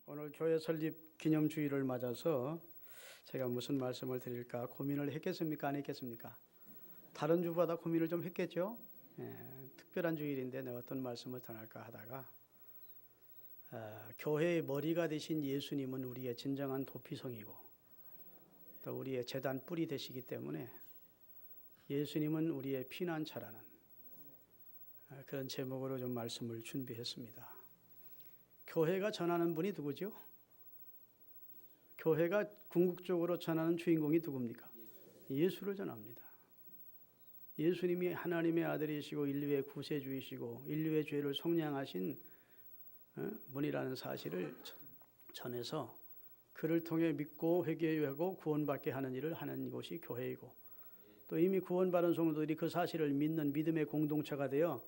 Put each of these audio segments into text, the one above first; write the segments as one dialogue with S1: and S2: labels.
S1: 오늘 교회 설립 기념주일을 맞아서 제가 무슨 말씀을 드릴까 고민을 했겠습니까? 안 했겠습니까? 다른 주보다 고민을 좀 했겠죠? 특별한 주일인데 내가 어떤 말씀을 전할까 하다가 교회의 머리가 되신 예수님은 우리의 진정한 도피성이고 또 우리의 제단 뿌리 되시기 때문에 예수님은 우리의 피난처라는 그런 제목으로 좀 말씀을 준비했습니다. 교회가 전하는 분이 누구죠? 교회가 궁극적으로 전하는 주인공이 누굽니까? 예수를 전합니다. 예수님이 하나님의 아들이시고 인류의 구세주이시고 인류의 죄를 속량하신 분이라는 사실을 전해서 그를 통해 믿고 회개하고 구원받게 하는 일을 하는 곳이 교회이고 또 이미 구원받은 성도들이 그 사실을 믿는 믿음의 공동체가 되어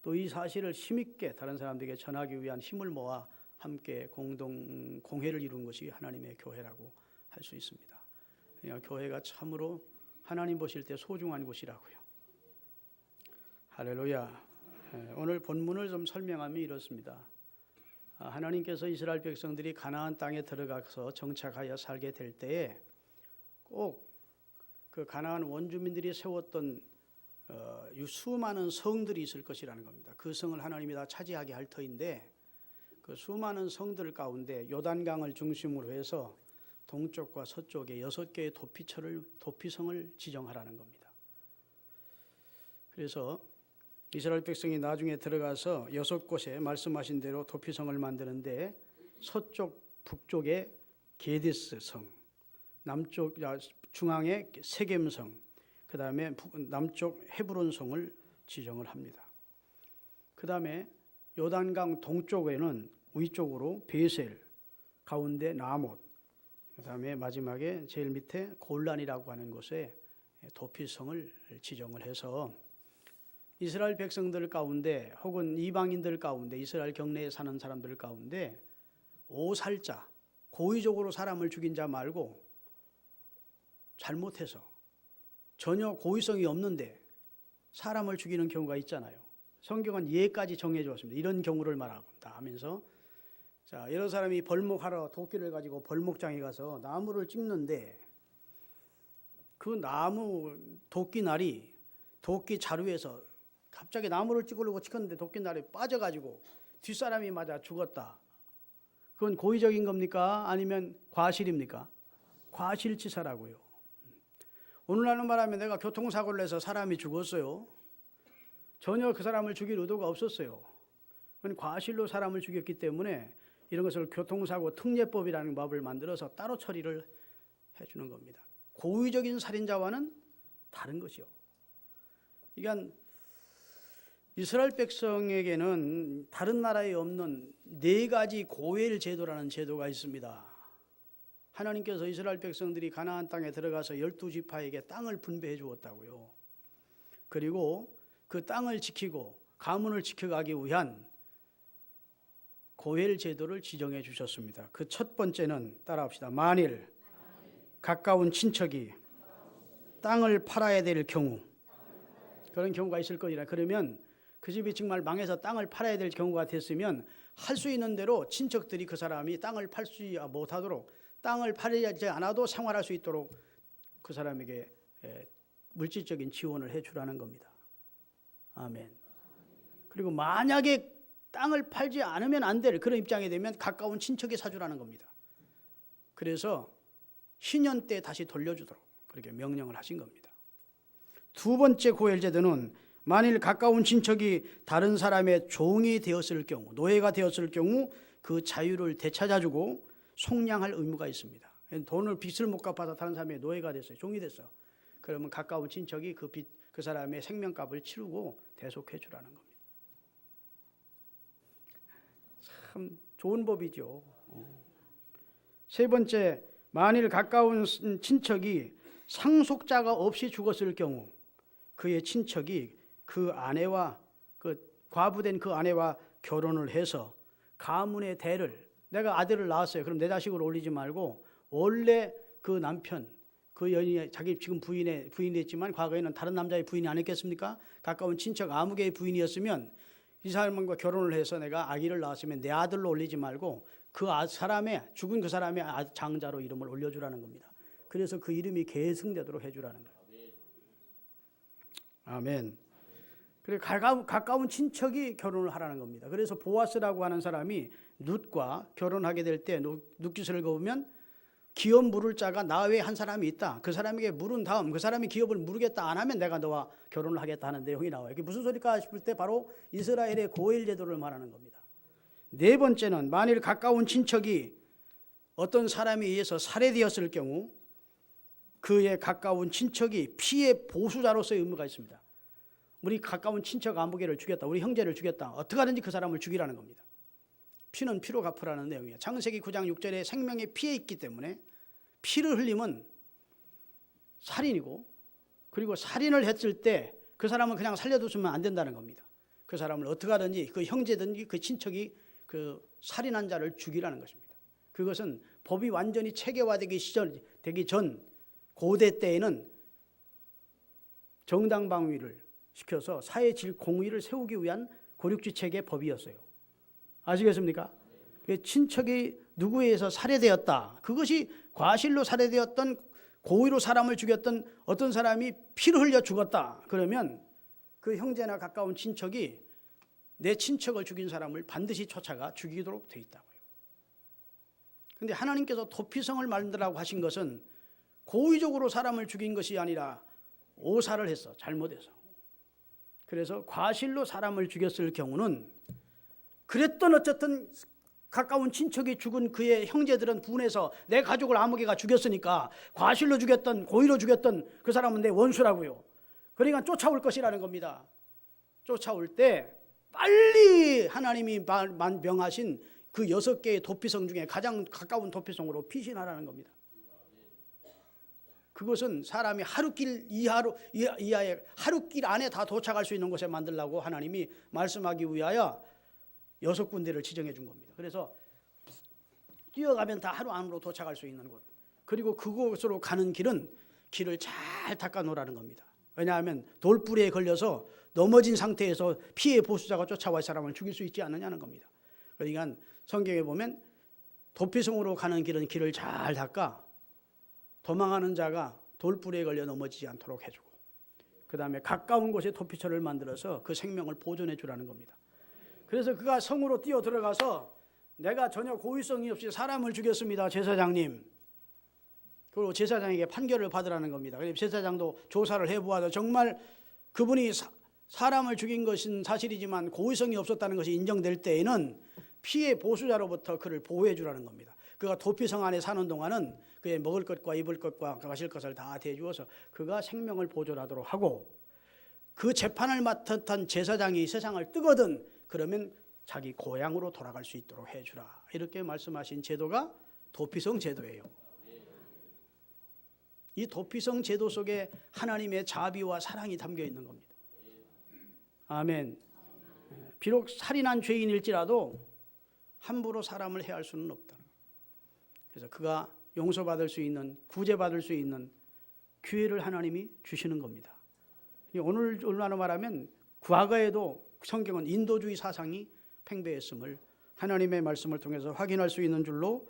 S1: 또 이 사실을 힘있게 다른 사람들에게 전하기 위한 힘을 모아 함께 공회를 이루는 것이 하나님의 교회라고 할 수 있습니다. 그러니까 교회가 참으로 하나님 보실 때 소중한 곳이라고요. 할렐루야. 오늘 본문을 좀 설명하면 이렇습니다. 하나님께서 이스라엘 백성들이 가나안 땅에 들어가서 정착하여 살게 될 때에 꼭 그 가나안 원주민들이 세웠던 수많은 성들이 있을 것이라는 겁니다. 그 성을 하나님이 다 차지하게 할 터인데 그 수많은 성들 가운데 요단강을 중심으로 해서 동쪽과 서쪽에 6개의 도피성을 지정하라는 겁니다. 그래서 이스라엘 백성이 나중에 들어가서 6곳에 말씀하신 대로 도피성을 만드는데 서쪽 북쪽에 게데스 성, 중앙에 세겜성, 그 다음에 남쪽 헤브론 성을 지정을 합니다. 그 다음에 요단강 동쪽에는 위쪽으로 베셀, 가운데 나못, 그 다음에 마지막에 제일 밑에 골란이라고 하는 곳에 도피성을 지정을 해서 이스라엘 백성들 가운데 혹은 이방인들 가운데 이스라엘 경내에 사는 사람들 가운데 오살자, 고의적으로 사람을 죽인 자 말고 잘못해서 전혀 고의성이 없는데 사람을 죽이는 경우가 있잖아요. 성경은 예까지 정해 주었습니다. 이런 경우를 말한다 하면서 자, 여러 사람이 벌목하러 도끼를 가지고 벌목장에 가서 나무를 찍는데 그 나무 도끼날이 도끼 자루에서 갑자기 나무를 찍으려고 찍었는데 도끼날이 빠져가지고 뒷사람이 맞아 죽었다. 그건 고의적인 겁니까? 아니면 과실입니까? 과실치사라고요. 오늘날로 말하면 내가 교통사고를 해서 사람이 죽었어요. 전혀 그 사람을 죽일 의도가 없었어요. 그건 과실로 사람을 죽였기 때문에 이런 것을 교통사고 특례법이라는 법을 만들어서 따로 처리를 해주는 겁니다. 고의적인 살인자와는 다른 것이요. 그러니까 이스라엘 백성에게는 다른 나라에 없는 4가지 고엘 제도라는 제도가 있습니다. 하나님께서 이스라엘 백성들이 가나안 땅에 들어가서 12지파에게 땅을 분배해 주었다고요. 그리고 그 땅을 지키고 가문을 지켜가기 위한 고엘 제도를 지정해 주셨습니다. 그 첫 번째는 따라합시다. 만일 가까운 친척이 땅을 팔아야 될 경우, 그런 경우가 있을 거니라. 그러면 그 집이 정말 망해서 땅을 팔아야 될 경우가 됐으면 할 수 있는 대로 친척들이 그 사람이 땅을 팔지 못하도록 땅을 팔지 않아도 생활할 수 있도록 그 사람에게 물질적인 지원을 해주라는 겁니다. 아멘. 그리고 만약에 땅을 팔지 않으면 안 될 그런 입장이 되면 가까운 친척이 사주라는 겁니다. 그래서 신년 때 다시 돌려주도록 그렇게 명령을 하신 겁니다. 두 번째 고엘 제도는 만일 가까운 친척이 다른 사람의 종이 되었을 경우, 노예가 되었을 경우 그 자유를 되찾아주고 속량할 의무가 있습니다. 돈을 빚을 못 갚아서 다른 사람의 노예가 됐어요. 종이 됐어. 그러면 가까운 친척이 그 사람의 생명값을 치르고 대속해 주라는 겁니다. 참 좋은 법이죠. 세 번째, 만일 가까운 친척이 상속자가 없이 죽었을 경우 그의 친척이 그 아내와 그 과부된 그 아내와 결혼을 해서 가문의 대를 내가 아들을 낳았어요. 그럼 내 자식을 올리지 말고 원래 그 남편, 그 여인이 자기 지금 부인이 했지만 과거에는 다른 남자의 부인이 아니겠습니까? 가까운 친척 아무개의 부인이었으면 이 사람과 결혼을 해서 내가 아기를 낳았으면 내 아들로 올리지 말고 사람의 죽은 그 사람의 장자로 이름을 올려주라는 겁니다. 그래서 그 이름이 계승되도록 해주라는 거예요. 아멘. 그리고 가까운 친척이 결혼을 하라는 겁니다. 그래서 보아스라고 하는 사람이 룻과 결혼하게 될 때 룻기서를 보면 기업 물을 자가 나 외에 한 사람이 있다. 그 사람에게 물은 다음 그 사람이 기업을 물겠다 안 하면 내가 너와 결혼을 하겠다 하는 내용이 나와요. 이게 무슨 소리일까 싶을 때 바로 이스라엘의 고엘 제도를 말하는 겁니다. 네 번째는 만일 가까운 친척이 어떤 사람에 의해서 살해되었을 경우 그의 가까운 친척이 피해 보수자로서의 의무가 있습니다. 우리 가까운 친척 아무개를 죽였다. 우리 형제를 죽였다. 어떻게 하든지 그 사람을 죽이라는 겁니다. 피는 피로 갚으라는 내용이에요. 창세기 9장 6절에 생명에 피해 있기 때문에 피를 흘리면 살인이고, 그리고 살인을 했을 때 그 사람은 그냥 살려두면 안 된다는 겁니다. 그 사람을 어떻게 하든지 그 형제든지 그 친척이 그 살인한 자를 죽이라는 것입니다. 그것은 법이 완전히 체계화되기 전 고대 때에는 정당방위를 시켜서 사회 공의를 세우기 위한 고륙지책의 법이었어요. 아시겠습니까? 친척이 누구에 의해서 살해되었다. 그것이 과실로 살해되었던, 고의로 사람을 죽였던 어떤 사람이 피를 흘려 죽었다. 그러면 그 형제나 가까운 친척이 내 친척을 죽인 사람을 반드시 쫓아가 죽이도록 돼 있다고요. 그런데 하나님께서 도피성을 만들라고 하신 것은 고의적으로 사람을 죽인 것이 아니라 오사를 했어. 잘못해서. 그래서 과실로 사람을 죽였을 경우는 그랬던 어쨌든 가까운 친척이 죽은 그의 형제들은 분해서 내 가족을 아무개가 죽였으니까 과실로 죽였던 고의로 죽였던 그 사람은 내 원수라고요. 그러니까 쫓아올 것이라는 겁니다. 쫓아올 때 빨리 하나님이 명하신 그 6개의 도피성 중에 가장 가까운 도피성으로 피신하라는 겁니다. 그것은 사람이 하루길 이하에 하루길 안에 다 도착할 수 있는 곳에 만들라고 하나님이 말씀하기 위하여 6군데를 지정해 준 겁니다. 그래서 뛰어가면 다 하루 안으로 도착할 수 있는 곳, 그리고 그곳으로 가는 길을 잘 닦아 놓으라는 겁니다. 왜냐하면 돌부리에 걸려서 넘어진 상태에서 피해 보수자가 쫓아와 사람을 죽일 수 있지 않느냐는 겁니다. 그러니까 성경에 보면 도피성으로 가는 길을 잘 닦아 도망하는 자가 돌부리에 걸려 넘어지지 않도록 해주고, 그 다음에 가까운 곳에 도피처를 만들어서 그 생명을 보존해 주라는 겁니다. 그래서 그가 성으로 뛰어 들어가서 내가 전혀 고의성이 없이 사람을 죽였습니다, 제사장님. 그리고 제사장에게 판결을 받으라는 겁니다. 그래서 제사장도 조사를 해보아서 정말 그분이 사람을 죽인 것은 사실이지만 고의성이 없었다는 것이 인정될 때에는 피해 보수자로부터 그를 보호해 주라는 겁니다. 그가 도피성 안에 사는 동안은 그의 먹을 것과 입을 것과 마실 것을 다 대주어서 그가 생명을 보존하도록 하고, 그 재판을 맡았던 제사장이 세상을 뜨거든 그러면 자기 고향으로 돌아갈 수 있도록 해주라. 이렇게 말씀하신 제도가 도피성 제도예요. 이 도피성 제도 속에 하나님의 자비와 사랑이 담겨 있는 겁니다. 아멘. 비록 살인한 죄인일지라도 함부로 사람을 해할 수는 없다. 그래서 그가 용서받을 수 있는, 구제받을 수 있는 기회를 하나님이 주시는 겁니다. 오늘날로 말하면 과거에도 성경은 인도주의 사상이 팽배했음을 하나님의 말씀을 통해서 확인할 수 있는 줄로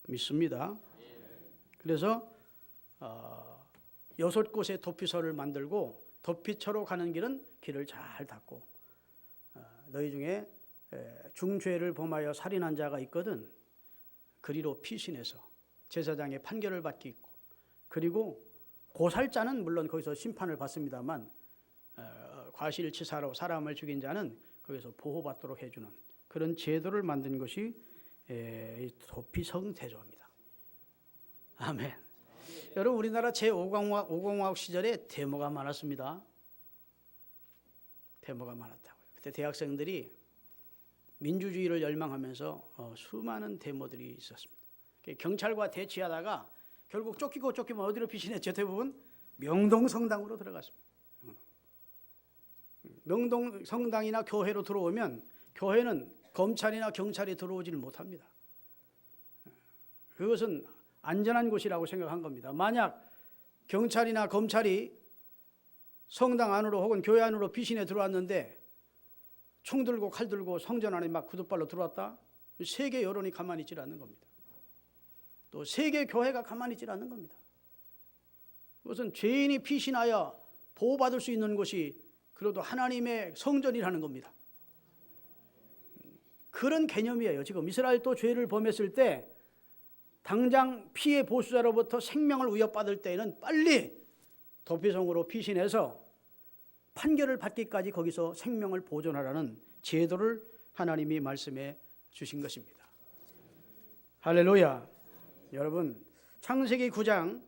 S1: 믿습니다. 그래서 6곳의 도피처를 만들고 도피처로 가는 길을 잘 닦고, 너희 중에 중죄를 범하여 살인한 자가 있거든 그리로 피신해서 제사장의 판결을 받기 있고, 그리고 고살자는 물론 거기서 심판을 받습니다만 과실치사로 사람을 죽인 자는 거기서 보호받도록 해주는 그런 제도를 만든 것이 도피성 제도입니다. 아멘. 여러분, 우리나라 제5공화국 시절에 데모가 많았습니다. 데모가 많았다고요. 그때 대학생들이 민주주의를 열망하면서 수많은 데모들이 있었습니다. 경찰과 대치하다가 결국 쫓기면 어디로 피신했죠? 대부분 명동성당으로 들어갔습니다. 명동성당이나 교회로 들어오면 교회는 검찰이나 경찰이 들어오지를 못합니다. 그것은 안전한 곳이라고 생각한 겁니다. 만약 경찰이나 검찰이 성당 안으로 혹은 교회 안으로 피신해 들어왔는데 총 들고 칼 들고 성전 안에 막 구둣발로 들어왔다? 세계 여론이 가만히 있질 않는 겁니다. 또 세계 교회가 가만히 있질 않는 겁니다. 그것은 죄인이 피신하여 보호받을 수 있는 곳이 그래도 하나님의 성전이라는 겁니다. 그런 개념이에요. 지금 이스라엘도 죄를 범했을 때 당장 피해 보수자로부터 생명을 위협받을 때에는 빨리 도피성으로 피신해서 판결을 받기까지 거기서 생명을 보존하라는 제도를 하나님이 말씀해 주신 것입니다. 할렐루야. 여러분, 창세기 9장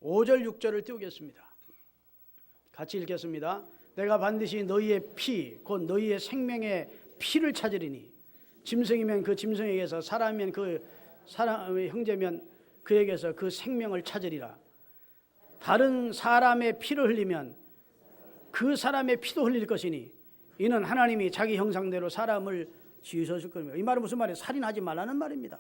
S1: 5절 6절을 띄우겠습니다. 같이 읽겠습니다. 내가 반드시 너희의 피, 곧 너희의 생명의 피를 찾으리니 짐승이면 그 짐승에게서, 사람이면 그 사람의 형제면 그에게서 그 생명을 찾으리라. 다른 사람의 피를 흘리면 그 사람의 피도 흘릴 것이니 이는 하나님이 자기 형상대로 사람을 지으셨을 겁니다. 이 말은 무슨 말이에요? 살인하지 말라는 말입니다.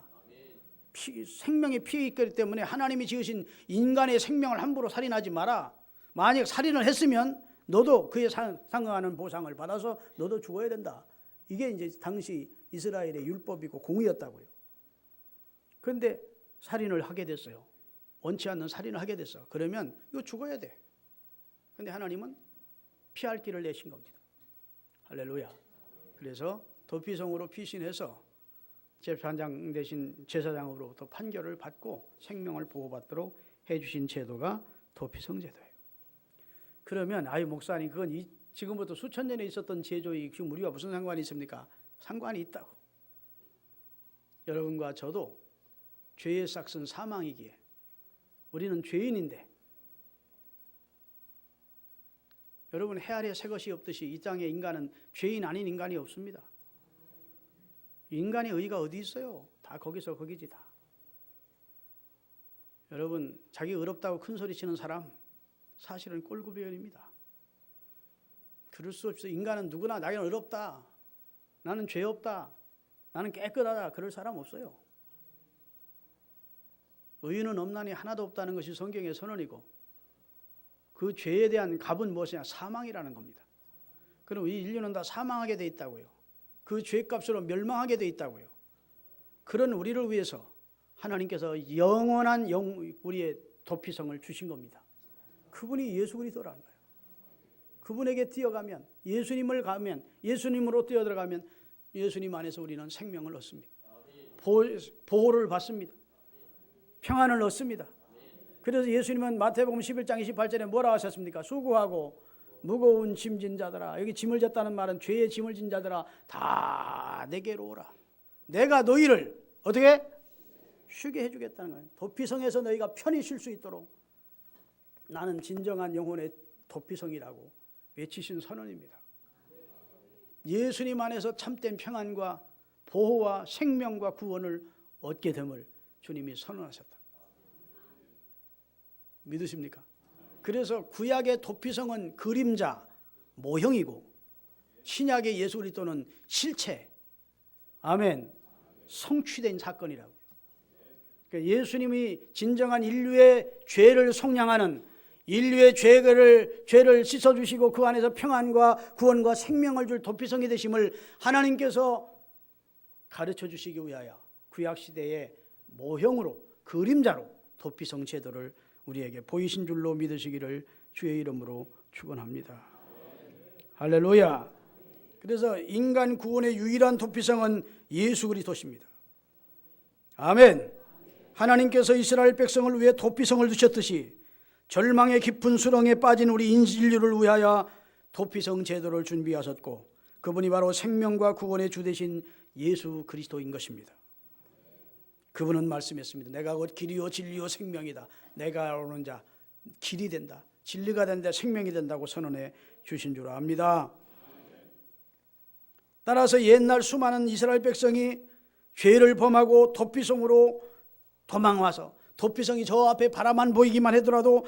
S1: 생명의 피에 있기 때문에 하나님이 지으신 인간의 생명을 함부로 살인하지 마라. 만약 살인을 했으면 너도 그에 상응하는 보상을 받아서 너도 죽어야 된다. 이게 이제 당시 이스라엘의 율법이고 공의였다고요. 그런데 살인을 하게 됐어요. 원치 않는 살인을 하게 됐어. 그러면 이거 죽어야 돼. 그런데 하나님은 피할 길을 내신 겁니다. 할렐루야. 그래서 도피성으로 피신해서 재판장 대신 제사장으로부터 판결을 받고 생명을 보호받도록 해주신 제도가 도피성 제도예요. 그러면 목사님 그건 지금부터 수천 년에 있었던 제도이 지금 우리와 무슨 상관이 있습니까? 상관이 있다고. 여러분과 저도 죄의 삭은 사망이기에 우리는 죄인인데, 여러분 해 아래 새 것이 없듯이 이 땅에 인간은 죄인 아닌 인간이 없습니다. 인간의 의가 어디 있어요? 다 거기서 거기지 다. 여러분 자기 의롭다고 큰 소리 치는 사람 사실은 꼴구배열입니다. 그럴 수 없어요. 인간은 누구나 나는 의롭다, 나는 죄 없다, 나는 깨끗하다 그럴 사람 없어요. 의인은 없나니 하나도 없다는 것이 성경의 선언이고, 그 죄에 대한 값은 무엇이냐? 사망이라는 겁니다. 그럼 이 인류는 다 사망하게 돼 있다고요. 그 죄값으로 멸망하게 돼 있다고요. 그런 우리를 위해서 하나님께서 영원한 우리의 도피성을 주신 겁니다. 그분이 예수 그리스도라는 거예요. 그분에게 뛰어가면, 예수님을 가면, 예수님으로 뛰어들어가면 예수님 안에서 우리는 생명을 얻습니다. 보호를 받습니다. 평안을 얻습니다. 그래서 예수님은 마태복음 11장 28절에 뭐라 하셨습니까? 수고하고 무거운 짐진 자들아, 여기 짐을 졌다는 말은 죄의 짐을 진 자들아 다 내게로 오라. 내가 너희를 어떻게? 쉬게 해주겠다는 거예요. 도피성에서 너희가 편히 쉴 수 있도록 나는 진정한 영혼의 도피성이라고 외치신 선언입니다. 예수님 안에서 참된 평안과 보호와 생명과 구원을 얻게 됨을 주님이 선언하셨다. 믿으십니까? 그래서 구약의 도피성은 그림자, 모형이고 신약의 예수 그리스도는 실체, 아멘, 성취된 사건이라고요. 그러니까 예수님이 진정한 인류의 죄를 속량하는, 인류의 죄를 씻어주시고 그 안에서 평안과 구원과 생명을 줄 도피성이 되심을 하나님께서 가르쳐 주시기 위하여 구약시대의 모형으로, 그림자로 도피성 제도를 우리에게 보이신 줄로 믿으시기를 주의 이름으로 축원합니다. 할렐루야. 그래서 인간 구원의 유일한 도피성은 예수 그리스도십니다. 아멘. 하나님께서 이스라엘 백성을 위해 도피성을 두셨듯이 절망의 깊은 수렁에 빠진 우리 인류를 위하여 도피성 제도를 준비하셨고, 그분이 바로 생명과 구원의 주 되신 예수 그리스도인 것입니다. 그분은 말씀했습니다. 내가 곧 길이요 진리요 생명이다. 내가 오는 자 길이 된다, 진리가 된다, 생명이 된다고 선언해 주신 줄 압니다. 따라서 옛날 수많은 이스라엘 백성이 죄를 범하고 도피성으로 도망와서 도피성이 저 앞에 바라만 보이기만 하더라도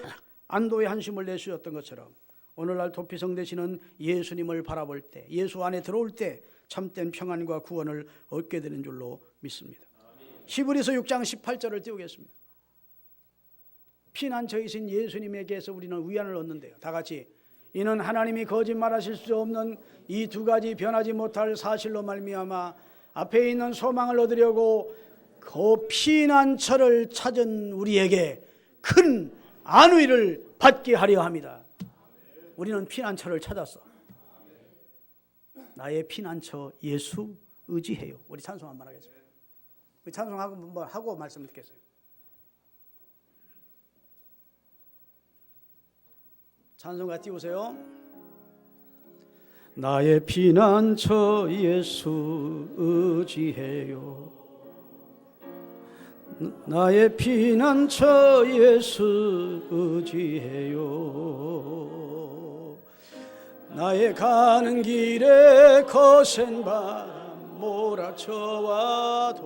S1: 안도의 한숨을 내쉬었던 것처럼 오늘날 도피성 되시는 예수님을 바라볼 때, 예수 안에 들어올 때 참된 평안과 구원을 얻게 되는 줄로 믿습니다. 히브리서 6장 18절을 띄우겠습니다. 피난처이신 예수님에게서 우리는 위안을 얻는데요. 다 같이, 이는 하나님이 거짓말하실 수 없는 이 두 가지 변하지 못할 사실로 말미암아 앞에 있는 소망을 얻으려고 그 피난처를 찾은 우리에게 큰 안위를 받게 하려 합니다. 우리는 피난처를 찾았어. 나의 피난처 예수 의지해요. 우리 찬송 한번 하겠습니다. 우리 찬송하고 한번 하고 말씀 듣겠어요. 찬송가 띄우세요. 나의 피난처 예수 의지해요. 나의 피난처 예수 의지해요. 나의 가는 길에 거센 바람 몰아쳐와도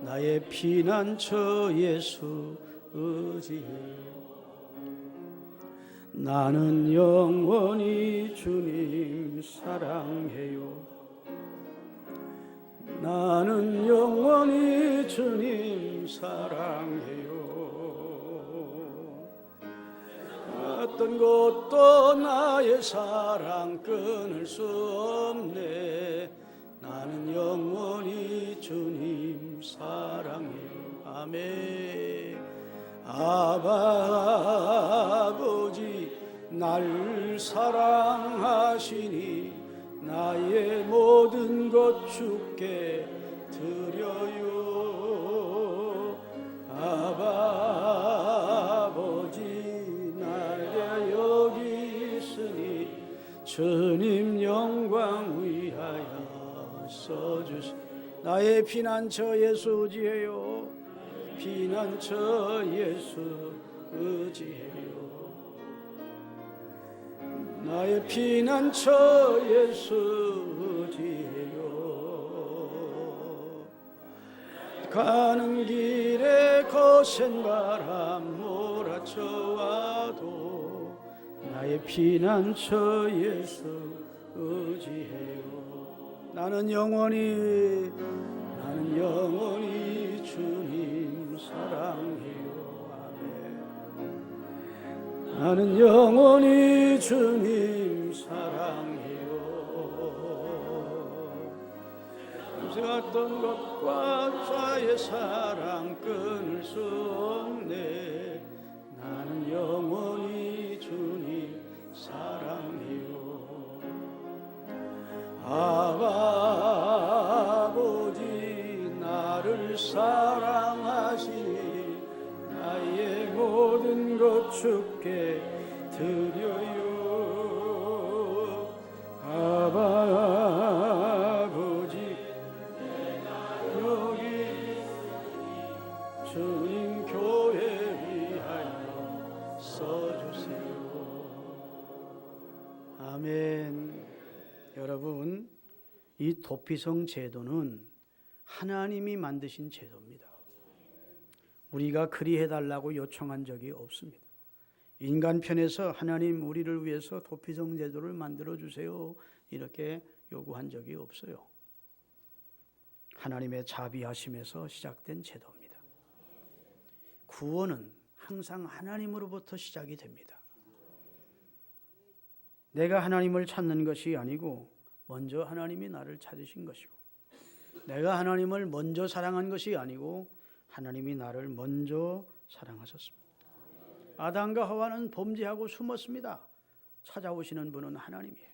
S1: 나의 피난처 예수 의지해요. 나는 영원히 주님 사랑해요. 나는 영원히 주님 사랑해요. 어떤 것도 나의 사랑 끊을 수 없네. 나는 영원히 주님 사랑해요. 아멘. 아버지 날 사랑하시니 나의 모든 것 주께 드려요. 아버지 나가 여기 있으니 주님 영광 위하여 써주시. 나의 피난처 예수 의지해요. 피난처 예수 의지해요. 나의 피난처 예수 의지해요. 가는 길에 거센 바람 몰아쳐와도 나의 피난처 예수 의지해요. 나는 영원히 주님 사랑해요. 아멘. 나는 영원히 주님 사랑해요. 감사했던 것과 자의 사랑 끊을 수 없네. 나는 영원히 주님 사랑해요. 아버지 나를 사랑하시니 나의 모든 것 주께 드려요. 아버지 여기 주님 교회 위하여 써주세요. 아멘. 여러분, 이 도피성 제도는 하나님이 만드신 제도입니다. 우리가 그리해달라고 요청한 적이 없습니다. 인간 편에서 하나님 우리를 위해서 도피성 제도를 만들어주세요 이렇게 요구한 적이 없어요. 하나님의 자비하심에서 시작된 제도입니다. 구원은 항상 하나님으로부터 시작이 됩니다. 내가 하나님을 찾는 것이 아니고 먼저 하나님이 나를 찾으신 것이고, 내가 하나님을 먼저 사랑한 것이 아니고 하나님이 나를 먼저 사랑하셨습니다. 아담과 하와는 범죄하고 숨었습니다. 찾아오시는 분은 하나님이에요.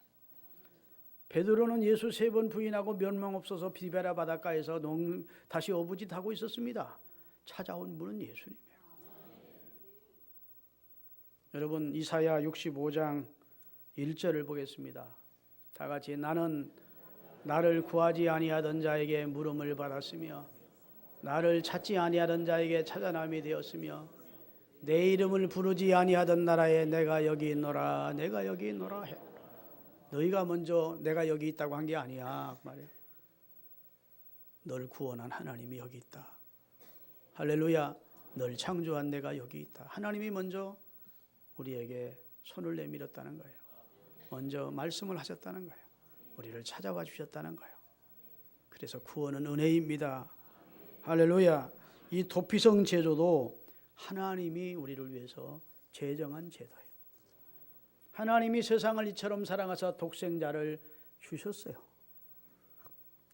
S1: 베드로는 예수 3번 부인하고 면목 없어서 비베라 바닷가에서 다시 어부짓하고 있었습니다. 찾아온 분은 예수님이에요. 여러분, 이사야 65장 1절을 보겠습니다. 다 같이. 나는 나를 구하지 아니하던 자에게 물음을 받았으며 나를 찾지 아니하던 자에게 찾아남이 되었으며 내 이름을 부르지 아니하던 나라에 내가 여기 있노라 내가 여기 있노라 해. 너희가 먼저 내가 여기 있다고 한 게 아니야 그 말이에요. 널 구원한 하나님이 여기 있다. 할렐루야. 널 창조한 내가 여기 있다. 하나님이 먼저 우리에게 손을 내밀었다는 거예요. 먼저 말씀을 하셨다는 거예요. 우리를 찾아와 주셨다는 거예요. 그래서 구원은 은혜입니다. 할렐루야. 이 도피성 제도도 하나님이 우리를 위해서 제정한 제도예요. 하나님이 세상을 이처럼 사랑하사 독생자를 주셨어요.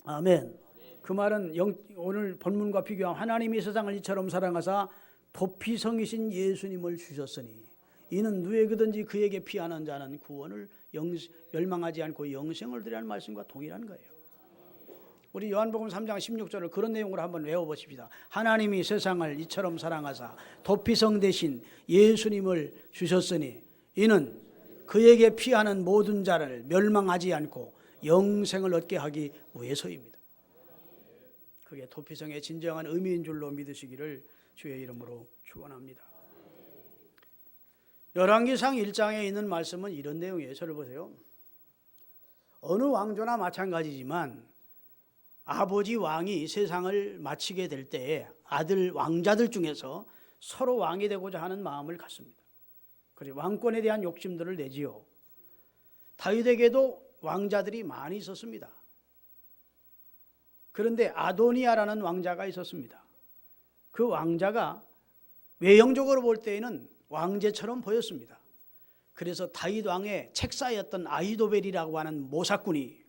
S1: 아멘. 그 말은 오늘 본문과 비교하면 하나님이 세상을 이처럼 사랑하사 도피성이신 예수님을 주셨으니 이는 누구든지 그에게 피하는 자는 구원을 멸망하지 않고 영생을 얻으리라는 말씀과 동일한 거예요. 우리 요한복음 3장 16절을 그런 내용으로 한번 외워보십시다. 하나님이 세상을 이처럼 사랑하사 도피성 대신 예수님을 주셨으니 이는 그에게 피하는 모든 자를 멸망하지 않고 영생을 얻게 하기 위해서입니다. 그게 도피성의 진정한 의미인 줄로 믿으시기를 주의 이름으로 축원합니다. 열왕기상 1장에 있는 말씀은 이런 내용이에요. 저를 보세요. 어느 왕조나 마찬가지지만 아버지 왕이 세상을 마치게 될 때에 아들 왕자들 중에서 서로 왕이 되고자 하는 마음을 갖습니다. 그리고 왕권에 대한 욕심들을 내지요. 다윗에게도 왕자들이 많이 있었습니다. 그런데 아도니아라는 왕자가 있었습니다. 그 왕자가 외형적으로 볼 때에는 왕제처럼 보였습니다. 그래서 다윗 왕의 책사였던 아히도벨이라고 하는 모사꾼이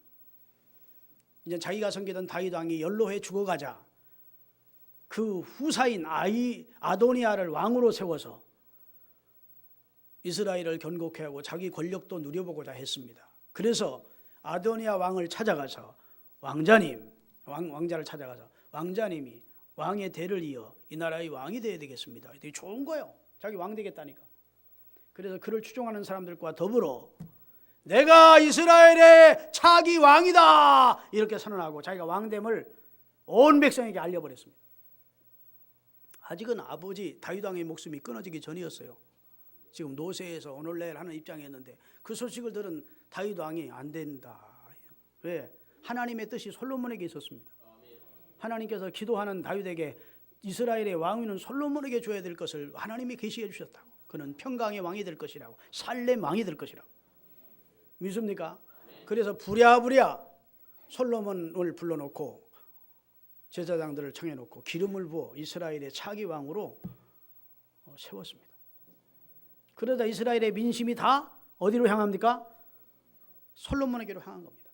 S1: 이제 자기가 섬기던 다윗 왕이 연로해 죽어가자 그 후사인 아도니아를 왕으로 세워서 이스라엘을 견고케 하고 자기 권력도 누려보고자 했습니다. 그래서 아도니아 왕을 찾아가서 왕자를 찾아가서 왕자님이 왕의 대를 이어 이 나라의 왕이 되어야 되겠습니다. 되게 좋은 거예요. 자기 왕 되겠다니까. 그래서 그를 추종하는 사람들과 더불어 내가 이스라엘의 차기 왕이다 이렇게 선언하고 자기가 왕됨을 온 백성에게 알려버렸습니다. 아직은 아버지 다윗 왕의 목숨이 끊어지기 전이었어요. 지금 노세에서 오늘내일 하는 입장이었는데 그 소식을 들은 다윗 왕이 안 된다. 왜? 하나님의 뜻이 솔로몬에게 있었습니다. 하나님께서 기도하는 다윗에게 이스라엘의 왕위는 솔로몬에게 줘야 될 것을 하나님이 계시해 주셨다고. 그는 평강의 왕이 될 것이라고. 살렘 왕이 될 것이라고. 믿습니까? 그래서 부랴부랴 솔로몬을 불러놓고 제사장들을 청해놓고 기름을 부어 이스라엘의 차기 왕으로 세웠습니다. 그러다 이스라엘의 민심이 다 어디로 향합니까? 솔로몬에게로 향한 겁니다.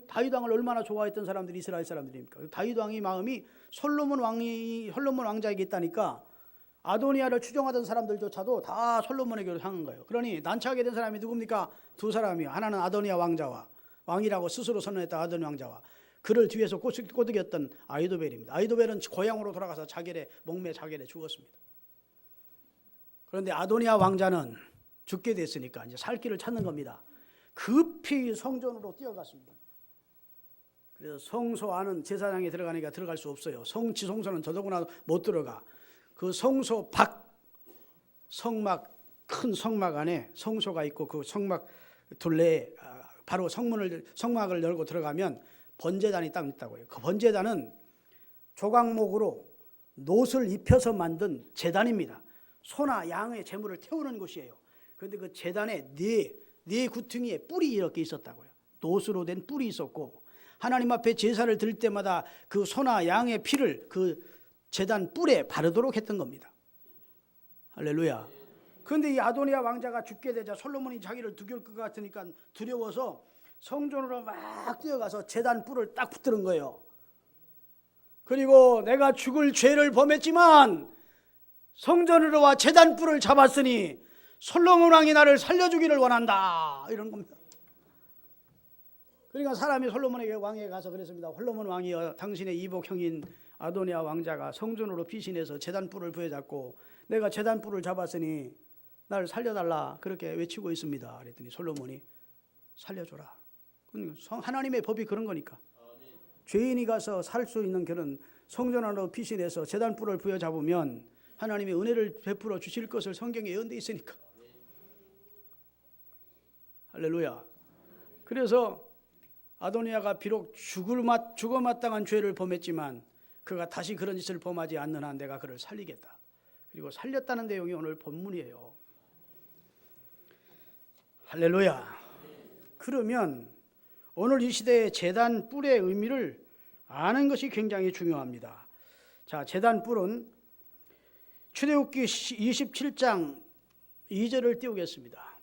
S1: 다윗 왕을 얼마나 좋아했던 사람들이 이스라엘 사람들입니까? 다윗 왕의 마음이 솔로몬 왕자에게 있다니까 아도니아를 추종하던 사람들조차도 다 솔로몬에게로 향한 거예요. 그러니 난처하게 된 사람이 누굽니까? 두 사람이요. 하나는 아도니아 왕자와 왕이라고 스스로 선언했던 아도니아 왕자와 그를 뒤에서 꼬드겼던 아히도벨입니다. 아히도벨은 고향으로 돌아가서 목매 자결에 죽었습니다. 그런데 아도니아 왕자는 죽게 됐으니까 이제 살 길을 찾는 겁니다. 급히 성전으로 뛰어갔습니다. 그래서 성소 안은 제사장이 들어가니까 들어갈 수 없어요. 지성소는 더더구나 못 들어가. 그 성소 밖 큰 성막 안에 성소가 있고 그 성막 둘레에 바로 성막을 열고 들어가면 번제단이 딱 있다고요. 그 번제단은 조각목으로 놋을 입혀서 만든 제단입니다. 소나 양의 제물을 태우는 곳이에요. 그런데 그 제단에 네 구퉁이에 뿔이 이렇게 있었다고요. 놋으로 된 뿔이 있었고 하나님 앞에 제사를 드릴 때마다 그 소나 양의 피를 그 제단 뿔에 바르도록 했던 겁니다. 할렐루야. 그런데 이 아도니아 왕자가 죽게 되자 솔로몬이 자기를 죽일 것 같으니까 두려워서 성전으로 막 뛰어가서 제단 뿔을 딱 붙드는 거예요. 그리고 내가 죽을 죄를 범했지만 성전으로 와 제단 뿔을 잡았으니 솔로몬 왕이 나를 살려주기를 원한다 이런 겁니다. 그러니까 사람이 솔로몬에게 왕에게 가서 그랬습니다. 솔로몬 왕이여 당신의 이복 형인 아도니아 왕자가 성전으로 피신해서 제단 뿔을 부여잡고 내가 제단 뿔을 잡았으니 나를 살려달라 그렇게 외치고 있습니다. 그랬더니 솔로몬이 살려줘라. 하나님의 법이 그런 거니까. 죄인이 가서 살 수 있는 길은 성전 안으로 피신해서 제단 뿔을 부여잡으면 하나님의 은혜를 베풀어 주실 것을 성경에 예언되어 있으니까. 할렐루야. 그래서 아도니아가 비록 죽어 마땅한 죄를 범했지만 그가 다시 그런 짓을 범하지 않는 한 내가 그를 살리겠다. 그리고 살렸다는 내용이 오늘 본문이에요. 할렐루야. 그러면 오늘 이 시대의 제단 뿔의 의미를 아는 것이 굉장히 중요합니다. 자, 제단 뿔은 출애굽기 27장 2절을 띄우겠습니다.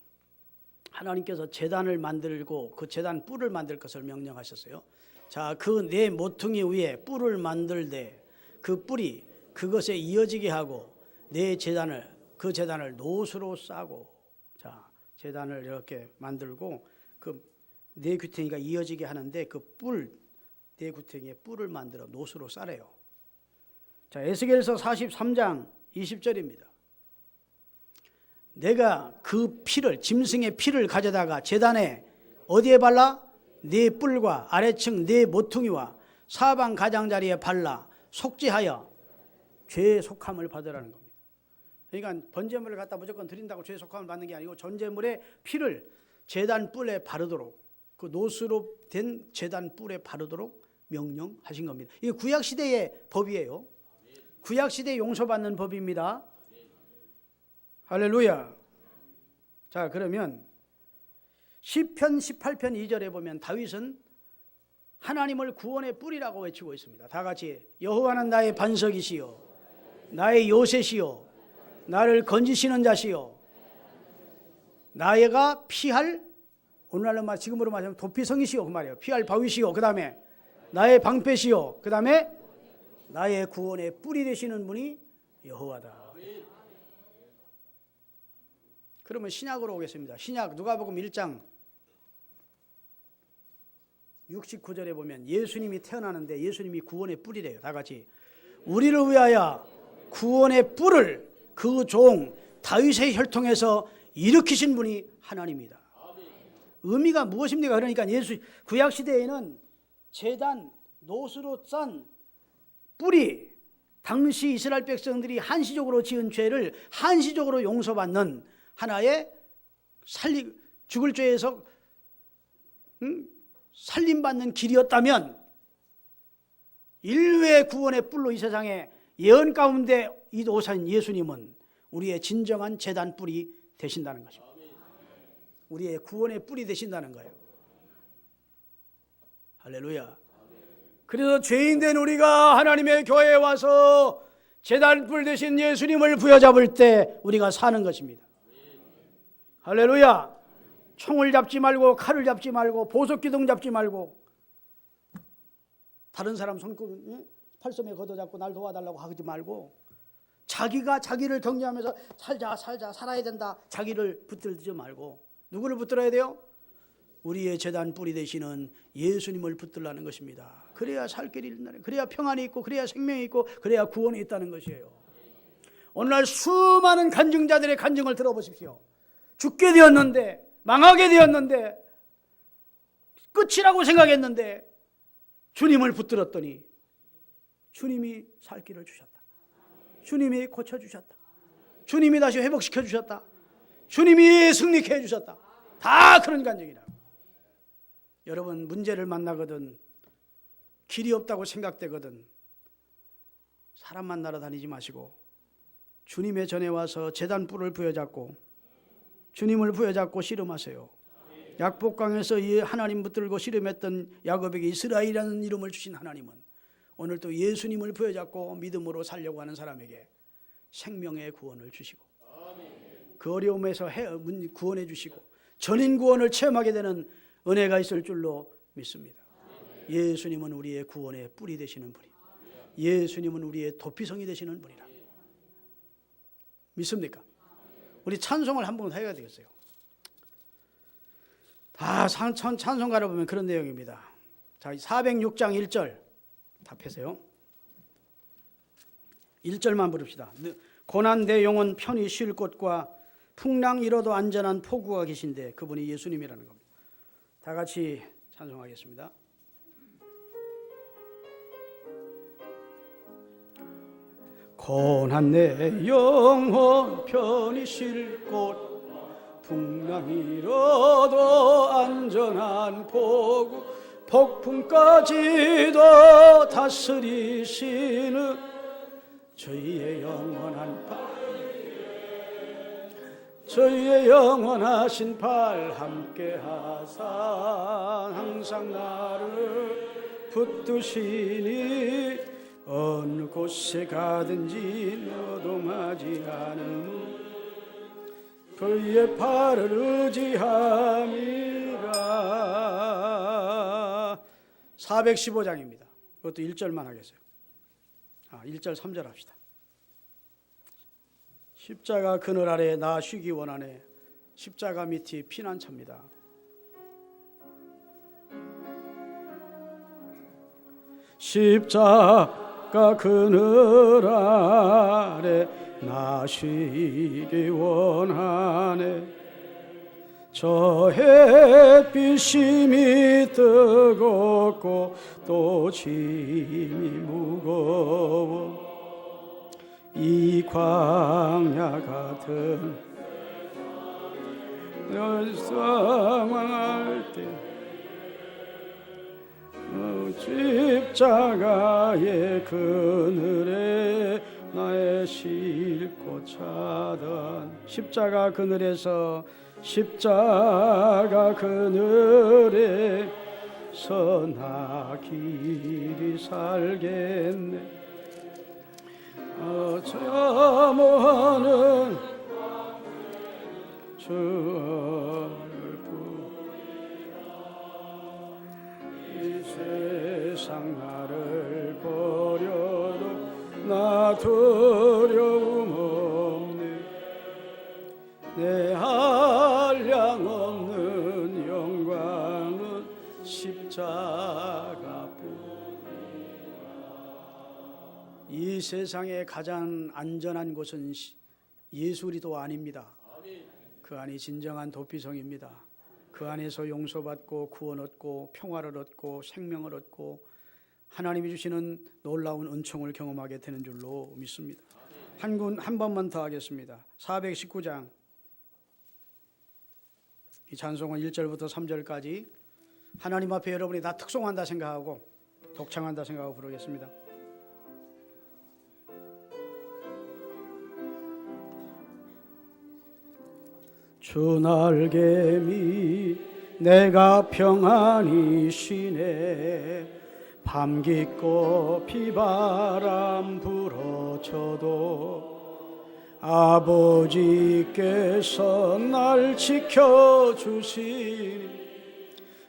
S1: 하나님께서 제단을 만들고 그 제단 뿔을 만들 것을 명령하셨어요. 자, 그 네 모퉁이 위에 뿔을 만들되 그 뿔이 그것에 이어지게 하고 네 제단을 그 제단을 노수로 싸고, 자, 제단을 이렇게 만들고 그 네 구탱이가 이어지게 하는데 그 뿔, 네 구탱이에 뿔을 만들어 노수로 싸래요. 자, 에스겔서 43장 20절입니다. 내가 그 피를, 짐승의 피를 가져다가 제단에 어디에 발라? 네 뿔과 아래층 네 모퉁이와 사방 가장자리에 발라 속죄하여 죄의 속함을 받으라는 겁니다. 그러니까 번제물을 갖다 무조건 드린다고 죄의 속함을 받는 게 아니고 전제물의 피를 제단 뿔에 바르도록, 그 노수로 된 제단 뿔에 바르도록 명령하신 겁니다. 이게 구약시대의 법이에요. 구약시대에 용서받는 법입니다. 할렐루야. 자, 그러면 시편 18편 2절에 보면 다윗은 하나님을 구원의 뿔이라고 외치고 있습니다. 다 같이 여호와는 나의 반석이시요 나의 요새시요 나를 건지시는 자시요 나가 피할, 오늘날로 말 지금으로 말하면 도피성이시요 그 말이에요. 피할 바위시요, 그 다음에 나의 방패시요, 그 다음에 나의 구원의 뿔이 되시는 분이 여호와다. 그러면 신약으로 오겠습니다. 신약 누가복음 1장 69절에 보면 예수님이 태어나는데 예수님이 구원의 뿔이래요. 다 같이 우리를 위하여 구원의 뿔을 그 종 다윗의 혈통에서 일으키신 분이 하나님이다. 의미가 무엇입니까? 그러니까 예수 구약 시대에는 제단 노수로 싼 뿔이 당시 이스라엘 백성들이 한시적으로 지은 죄를 한시적으로 용서받는 하나의 죽을 죄에서 살림받는 길이었다면, 인류의 구원의 뿔로 이 세상에 예언 가운데 이도사인 예수님은 우리의 진정한 제단 뿔이 되신다는 것입니다. 우리의 구원의 뿔이 되신다는 거예요. 할렐루야. 그래서 죄인된 우리가 하나님의 교회에 와서 제단 뿔 되신 예수님을 부여잡을 때 우리가 사는 것입니다. 할렐루야. 총을 잡지 말고 칼을 잡지 말고 보석기둥 잡지 말고 다른 사람 손금 팔섬에 걷어잡고 날 도와달라고 하지 말고 자기가 자기를 격려하면서 살자 살아야 된다 자기를 붙들지 말고 누구를 붙들어야 돼요? 우리의 제단 뿔이 되시는 예수님을 붙들라는 것입니다. 그래야 살 길이 있는, 그래야 평안이 있고 그래야 생명이 있고 그래야 구원이 있다는 것이에요. 오늘날 수많은 간증자들의 간증을 들어보십시오. 죽게 되었는데, 망하게 되었는데, 끝이라고 생각했는데 주님을 붙들었더니 주님이 살 길을 주셨다. 주님이 고쳐주셨다. 주님이 다시 회복시켜 주셨다. 주님이 승리케 해주셨다. 다 그런 간증이라고. 여러분, 문제를 만나거든, 길이 없다고 생각되거든, 사람 만나러 다니지 마시고 주님의 전에 와서 제단 뿔을 부여잡고 주님을 부여잡고 씨름하세요. 약복강에서 이 하나님 붙들고 씨름했던 야곱에게 이스라엘이라는 이름을 주신 하나님은 오늘 또 예수님을 부여잡고 믿음으로 살려고 하는 사람에게 생명의 구원을 주시고 그 어려움에서 구원해 주시고 전인 구원을 체험하게 되는 은혜가 있을 줄로 믿습니다. 예수님은 우리의 구원의 뿔이 되시는 분이, 예수님은 우리의 도피성이 되시는 분이라 믿습니까? 우리 찬송을 한번 해야 되겠어요. 다 찬송가를 보면 그런 내용입니다. 자, 406장 1절 다 펴세요. 1절만 부릅시다. 고난 내 영혼 편히 쉴 곳과 풍랑 일어도 안전한 포구가 계신데 그분이 예수님이라는 겁니다. 다 같이 찬송하겠습니다. 고난 내 영혼 편히 쉴 곳 풍랑 일어도 안전한 포구 폭풍까지도 다스리시는 저희의 영원한 팔 저희의 영원하신 팔 함께하사 항상 나를 붙드시니 어느 곳에 가든지 노동하지 않음 그의 팔을 의지함이라. 415장입니다. 그것도 1절만 하겠어요. 1절 3절 합시다. 십자가 그늘 아래 나 쉬기 원하네. 십자가 밑이 피난처입니다. 십자가 그늘 아래 나 쉬기 원하네. 저 햇빛이 뜨겁고 또 짐이 무거워 이 광야 같은 상황할 때 십자가의 그늘에 나의 쉴곳 찾던 십자가 그늘에서 십자가 그늘에 나 길이 살겠네. 어쩌면은 이 세상 나를 버려도 나 두려움 없네. 내 한량 없는 영광은 십자가뿐. 이 세상에 가장 안전한 곳은 예수 그리스도 안입니다. 그 안이 진정한 도피성입니다. 그 안에서 용서받고 구원 얻고 평화를 얻고 생명을 얻고 하나님이 주시는 놀라운 은총을 경험하게 되는 줄로 믿습니다. 한 번만 더 하겠습니다. 419장 이 찬송은 1절부터 3절까지 하나님 앞에 여러분이 다 특송한다 생각하고 독창한다 생각하고 부르겠습니다. 주 날개미 내가 평안히 쉬네. 밤 깊고 비바람 불어쳐도 아버지께서 날 지켜주시니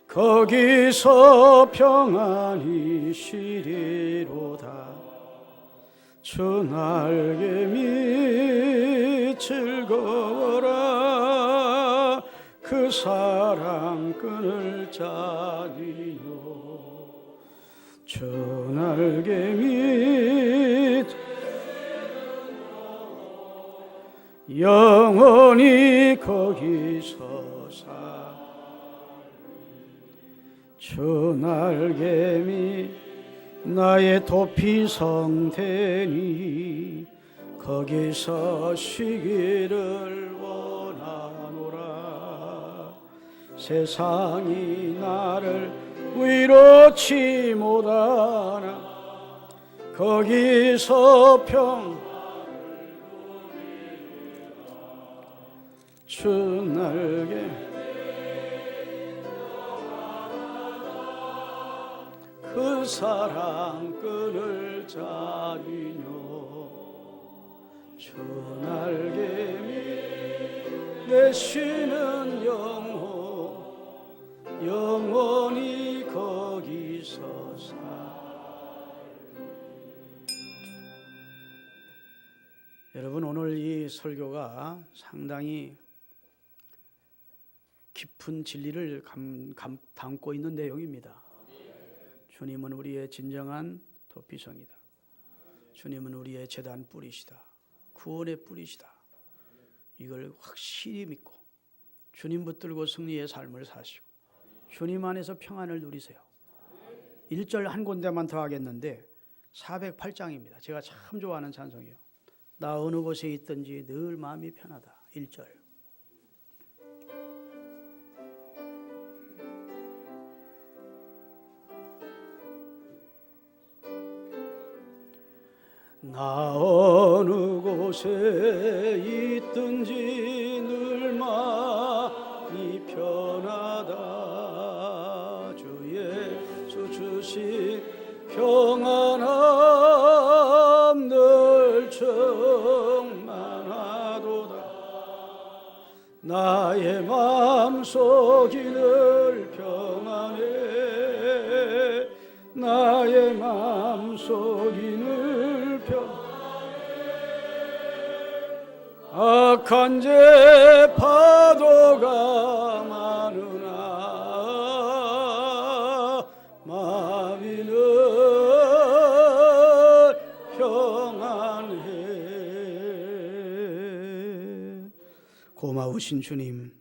S1: 거기서 평안히 쉬리로다. 주 날개미 즐거워라. 그 사랑 끊을 자니요. 주 날개미 영원히 거기서 주 날개미 나의 도피성 되니 거기서 쉬기를 원하노라. 세상이 나를 위로치 못하나 거기서 주 날개 그 사랑 끊을 자니요. 주 날개미 내 쉬는 영원히 거기서 여러분, 오늘 이 설교가 상당히 깊은 진리를 담고 있는 내용입니다. 주님은 우리의 진정한 도피성이다. 주님은 우리의 제단 뿌리시다. 구원의 뿌리시다. 이걸 확실히 믿고 주님 붙들고 승리의 삶을 사시고 주님 안에서 평안을 누리세요. 1절 한 군데만 더 하겠는데 408장입니다. 제가 참 좋아하는 찬송이에요. 나 어느 곳에 있든지 늘 마음이 편하다. 1절. 나 어느 곳에 있든지 늘 마음이 편하다. 주 예수 주신 평안함 늘 충만하도다. 나의 마음속이 늘 평안해 나의 마음속이 늘 평안해 악한 죄 파도가 많으나 마음이 늘 평안해 고마우신 주님